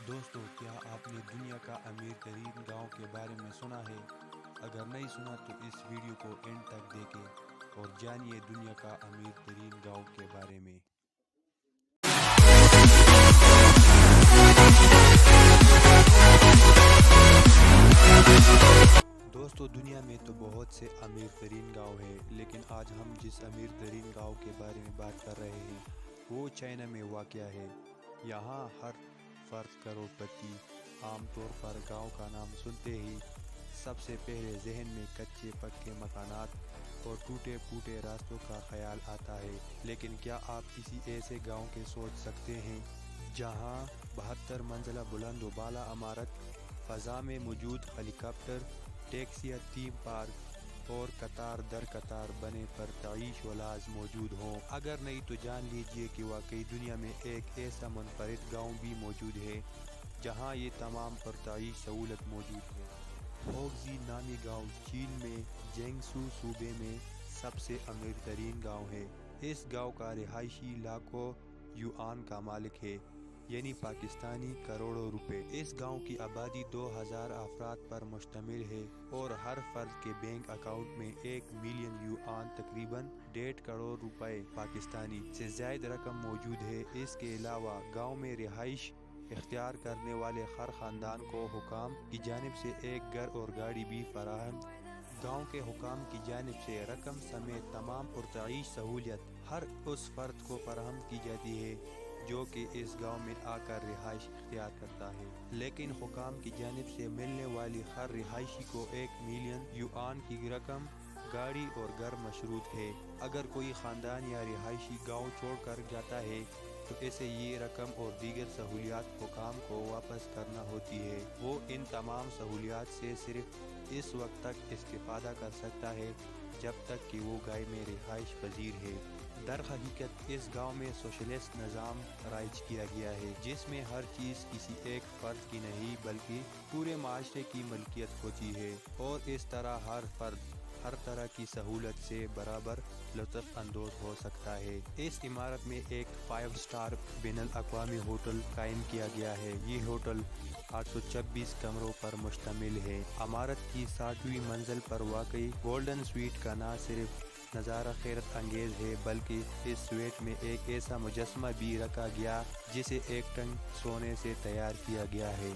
دوستو، کیا آپ نے دنیا کا امیر ترین گاؤں کے بارے میں سنا ہے؟ اگر نہیں سنا تو اس ویڈیو کو اینڈ تک دیکھیں اور جانیے دنیا کا امیر ترین گاؤں کے بارے میں۔ دوستو، دنیا میں تو بہت سے امیر ترین گاؤں ہیں، لیکن آج ہم جس امیر ترین گاؤں کے بارے میں بات کر رہے ہیں وہ چائنا میں واقع ہے۔ یہاں ہر فرد کروڑ پتی۔ عام طور پر گاؤں کا نام سنتے ہی سب سے پہلے ذہن میں کچے پکے مکانات اور ٹوٹے پھوٹے راستوں کا خیال آتا ہے، لیکن کیا آپ کسی ایسے گاؤں کے سوچ سکتے ہیں جہاں 72 منزلہ بلند و بالا عمارت، فضا میں موجود ہیلی کاپٹر، ٹیکسیاں، تھیم پارک اور قطار در قطار بنے پرتعیش ولاز موجود ہوں؟ اگر نہیں تو جان لیجئے کہ واقعی دنیا میں ایک ایسا منفرد گاؤں بھی موجود ہے جہاں یہ تمام پرتعیش سہولت موجود ہے۔ ہوگزی نامی گاؤں چین میں جینگسو صوبے میں سب سے امیر ترین گاؤں ہے۔ اس گاؤں کا رہائشی لاکھوں یوان کا مالک ہے، یعنی پاکستانی کروڑوں روپے۔ اس گاؤں کی آبادی 2000 افراد پر مشتمل ہے اور ہر فرد کے بینک اکاؤنٹ میں 1 ملین یوان تقریباً 1.5 کروڑ روپے پاکستانی سے زائد رقم موجود ہے۔ اس کے علاوہ گاؤں میں رہائش اختیار کرنے والے ہر خاندان کو حکام کی جانب سے ایک گھر اور گاڑی بھی فراہم۔ گاؤں کے حکام کی جانب سے رقم سمیت تمام پرتعیش سہولیات ہر اس فرد کو فراہم کی جاتی ہے جو کہ اس گاؤں میں آ کر رہائش اختیار کرتا ہے، لیکن حکام کی جانب سے ملنے والی ہر رہائشی کو 1 ملین یوان کی رقم، گاڑی اور گھر مشروط ہے۔ اگر کوئی خاندان یا رہائشی گاؤں چھوڑ کر جاتا ہے تو اسے یہ رقم اور دیگر سہولیات حکام کو واپس کرنا ہوتی ہے۔ وہ ان تمام سہولیات سے صرف اس وقت تک استفادہ کر سکتا ہے جب تک کہ وہ گاؤں میں رہائش پذیر ہے۔ در حقیقت اس گاؤں میں سوشلسٹ نظام رائج کیا گیا ہے، جس میں ہر چیز کسی ایک فرد کی نہیں بلکہ پورے معاشرے کی ملکیت ہوتی ہے، اور اس طرح ہر فرد ہر طرح کی سہولت سے برابر لطف اندوز ہو سکتا ہے۔ اس عمارت میں ایک 5 اسٹار بین الاقوامی ہوٹل قائم کیا گیا ہے۔ یہ ہوٹل 826 کمروں پر مشتمل ہے۔ عمارت کی 60ویں منزل پر واقع گولڈن سویٹ کا نہ صرف نظارہ حیرت انگیز ہے بلکہ اس سویٹ میں ایک ایسا مجسمہ بھی رکھا گیا جسے 1 ٹن سونے سے تیار کیا گیا ہے۔